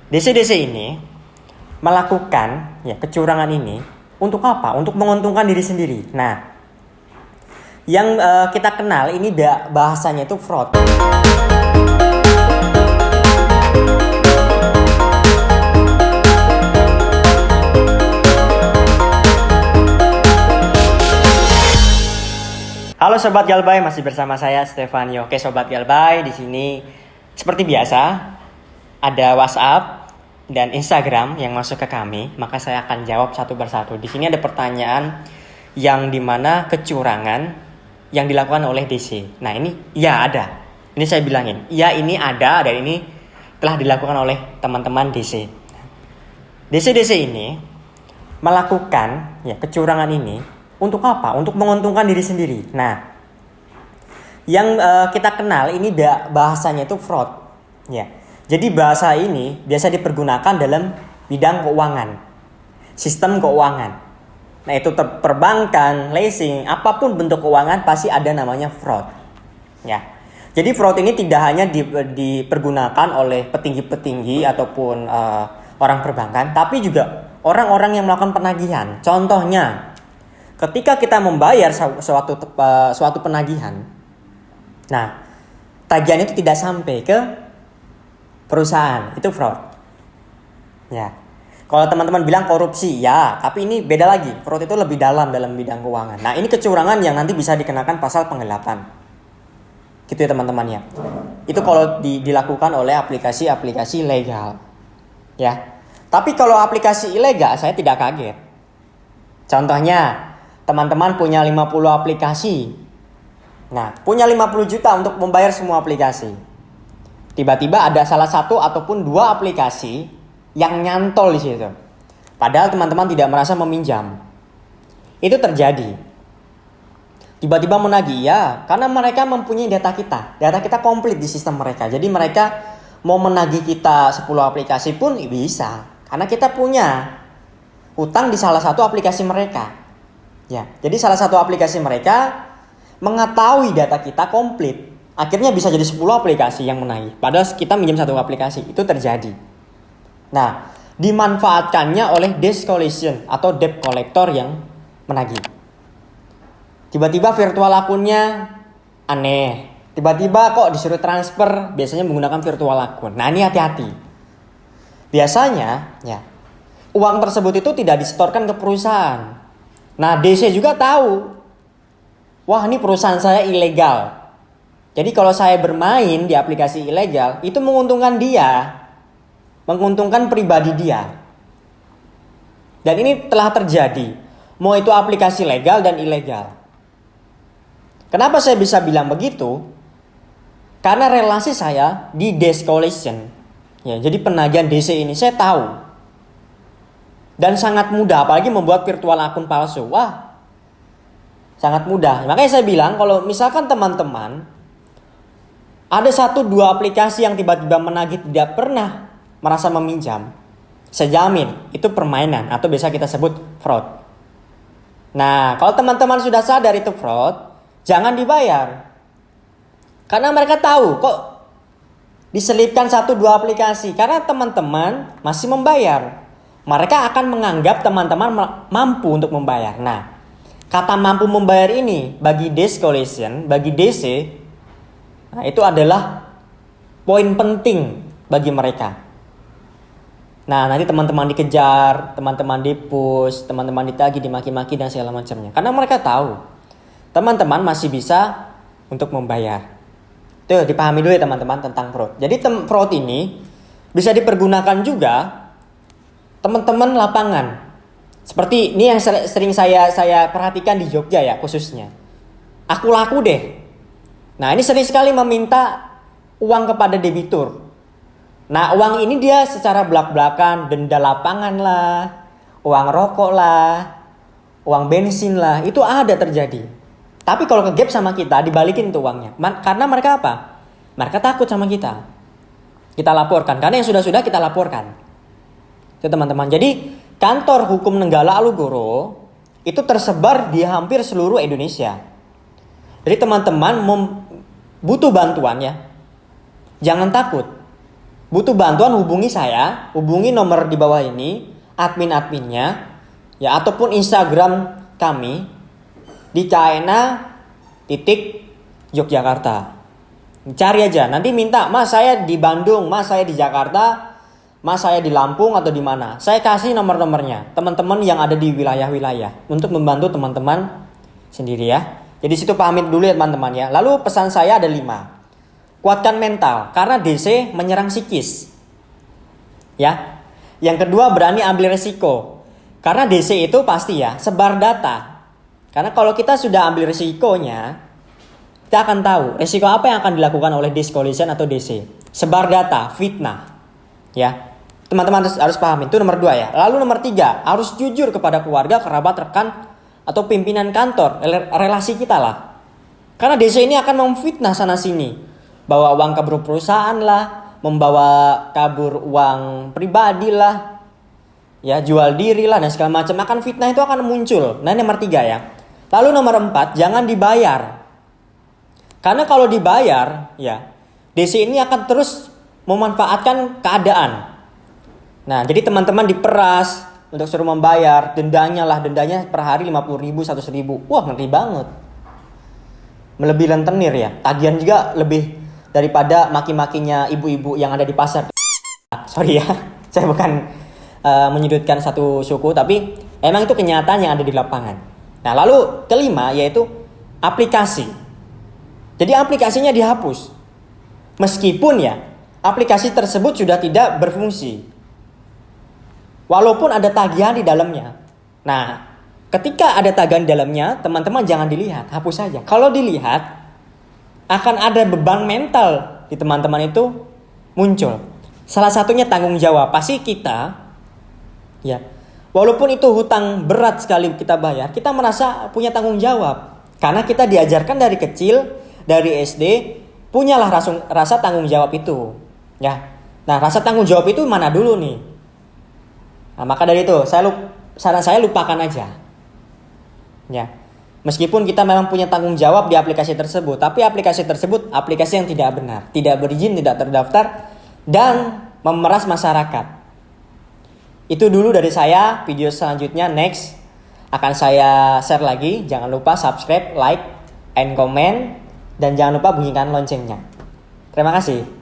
DC-DC ini melakukan kecurangan ini untuk apa? Untuk menguntungkan diri sendiri. Nah, yang kita kenal ini bahasanya itu fraud. Halo Sobat Galbay, masih bersama saya Stefanio. Oke Sobat Galbay, di sini seperti biasa ada WhatsApp dan Instagram yang masuk ke kami, maka saya akan jawab satu persatu. Di sini ada pertanyaan yang dimana kecurangan yang dilakukan oleh DC. Nah ini ya ada, ini saya bilangin, ya ini ada dan ini telah dilakukan oleh teman-teman DC. DC ini melakukan kecurangan ini untuk apa? Untuk menguntungkan diri sendiri. Nah, yang kita kenal ini bahasanya itu fraud. Ya, jadi bahasa ini biasa dipergunakan dalam bidang keuangan, sistem keuangan. Nah, itu perbankan, leasing, apapun bentuk keuangan pasti ada namanya fraud. Ya, jadi fraud ini tidak hanya dipergunakan oleh petinggi-petinggi ataupun orang perbankan, tapi juga orang-orang yang melakukan penagihan. Contohnya, ketika kita membayar suatu penagihan, nah tagihan itu tidak sampai ke perusahaan, itu fraud. Ya, kalau teman-teman bilang korupsi, ya, tapi ini beda lagi. Fraud itu lebih dalam bidang keuangan. Nah ini kecurangan yang nanti bisa dikenakan pasal penggelapan, gitu ya teman-teman ya. Itu kalau dilakukan oleh aplikasi-aplikasi legal, ya. Tapi kalau aplikasi ilegal, saya tidak kaget. Contohnya, teman-teman punya 50 aplikasi. Nah, punya 50 juta untuk membayar semua aplikasi. Tiba-tiba ada salah satu ataupun dua aplikasi yang nyantol di situ. Padahal teman-teman tidak merasa meminjam. Itu terjadi. Tiba-tiba menagih, ya, karena mereka mempunyai data kita. Data kita komplit di sistem mereka. Jadi mereka mau menagih kita 10 aplikasi pun bisa. Karena kita punya hutang di salah satu aplikasi mereka. Ya, jadi salah satu aplikasi mereka mengetahui data kita komplit. Akhirnya bisa jadi 10 aplikasi yang menagih. Padahal kita minjem satu aplikasi. Itu terjadi. Nah, dimanfaatkannya oleh debt collection atau debt collector yang menagih. Tiba-tiba virtual akunnya aneh. Tiba-tiba kok disuruh transfer, biasanya menggunakan virtual akun. Nah, ini hati-hati. Biasanya, ya, uang tersebut itu tidak disetorkan ke perusahaan. Nah, DC juga tahu, wah ini perusahaan saya ilegal. Jadi kalau saya bermain di aplikasi ilegal, itu menguntungkan dia, menguntungkan pribadi dia. Dan ini telah terjadi, mau itu aplikasi legal dan ilegal. Kenapa saya bisa bilang begitu? Karena relasi saya di debt collection, ya, jadi penagihan DC ini saya tahu. Dan sangat mudah, apalagi membuat virtual akun palsu. Wah, sangat mudah. Makanya saya bilang, kalau misalkan teman-teman ada 1-2 aplikasi yang tiba-tiba menagih tidak pernah merasa meminjam, saya jamin itu permainan atau biasa kita sebut fraud. Nah, kalau teman-teman sudah sadar itu fraud, jangan dibayar. Karena mereka tahu kok diselipkan 1-2 aplikasi. Karena teman-teman masih membayar. Mereka akan menganggap teman-teman mampu untuk membayar. Nah, kata mampu membayar ini bagi debt collection, bagi DC, nah itu adalah poin penting bagi mereka. Nah, nanti teman-teman dikejar, teman-teman dipush, teman-teman ditagih, dimaki-maki dan segala macamnya. Karena mereka tahu teman-teman masih bisa untuk membayar. Tuh, dipahami dulu ya teman-teman tentang fraud. Jadi fraud ini bisa dipergunakan juga teman-teman lapangan. Seperti ini yang sering saya perhatikan di Jogja ya khususnya. Aku laku deh. Nah, ini sering sekali meminta uang kepada debitur. Nah, uang ini dia secara belak-belakan, denda lapangan lah, uang rokok lah, uang bensin lah, itu ada terjadi. Tapi kalau ke-gap sama kita, dibalikin tuh uangnya. Karena mereka apa? Mereka takut sama kita. Kita laporkan, karena yang sudah-sudah kita laporkan. Itu teman-teman. Jadi kantor hukum Nenggala Alugoro itu tersebar di hampir seluruh Indonesia. Jadi teman-teman butuh bantuan ya. Jangan takut. butuh bantuan hubungi saya, hubungi nomor di bawah ini, admin-adminnya, ya ataupun Instagram kami di China Yogyakarta. Cari aja, nanti minta, Mas saya di Bandung, Mas saya di Jakarta, Mas saya di Lampung atau di mana. Saya kasih nomor-nomornya, teman-teman yang ada di wilayah-wilayah untuk membantu teman-teman sendiri ya. Jadi situ pamit dulu ya teman-teman ya. Lalu pesan saya ada 5. Kuatkan mental, karena DC menyerang psikis. Ya. Yang kedua, berani ambil resiko. Karena DC itu pasti ya, sebar data. Karena kalau kita sudah ambil resikonya, kita akan tahu resiko apa yang akan dilakukan oleh Discoalition atau DC. Sebar data, fitnah. Ya, teman-teman harus paham, itu nomor 2 ya. Lalu nomor 3, harus jujur kepada keluarga, kerabat, rekan, atau pimpinan kantor, relasi kita lah. Karena DC ini akan memfitnah sana sini. Bawa uang kabur perusahaan lah, membawa kabur uang pribadi lah, ya jual diri lah dan segala macam. Akan fitnah itu akan muncul. Nah ini nomor 3 ya. Lalu nomor 4, jangan dibayar. Karena kalau dibayar, ya DC ini akan terus memanfaatkan keadaan. Nah, jadi teman-teman diperas untuk suruh membayar, dendanya per hari 50.000, 100.000. Wah, ngeri banget. Melebihi rentenir ya. Tagihan juga lebih daripada maki-makinya ibu-ibu yang ada di pasar. Sorry ya, saya bukan menyudutkan satu suku, tapi emang itu kenyataan yang ada di lapangan. Nah, lalu kelima yaitu aplikasi. Jadi aplikasinya dihapus. Meskipun ya aplikasi tersebut sudah tidak berfungsi. Walaupun ada tagihan di dalamnya. Nah, ketika ada tagihan di dalamnya, teman-teman jangan dilihat, hapus saja. Kalau dilihat, akan ada beban mental di teman-teman itu muncul. Salah satunya tanggung jawab. Pasti kita, ya, walaupun itu hutang berat sekali kita bayar, kita merasa punya tanggung jawab. Karena kita diajarkan dari kecil, dari SD, punyalah rasa tanggung jawab itu. Ya. Nah, rasa tanggung jawab itu mana dulu nih? Nah, maka dari itu, saran saya lupakan aja. Ya. Meskipun kita memang punya tanggung jawab di aplikasi tersebut, tapi aplikasi tersebut aplikasi yang tidak benar, tidak berizin, tidak terdaftar, dan memeras masyarakat. Itu dulu dari saya. Video selanjutnya next akan saya share lagi. Jangan lupa subscribe, like, and comment, dan jangan lupa bunyikan loncengnya. Terima kasih.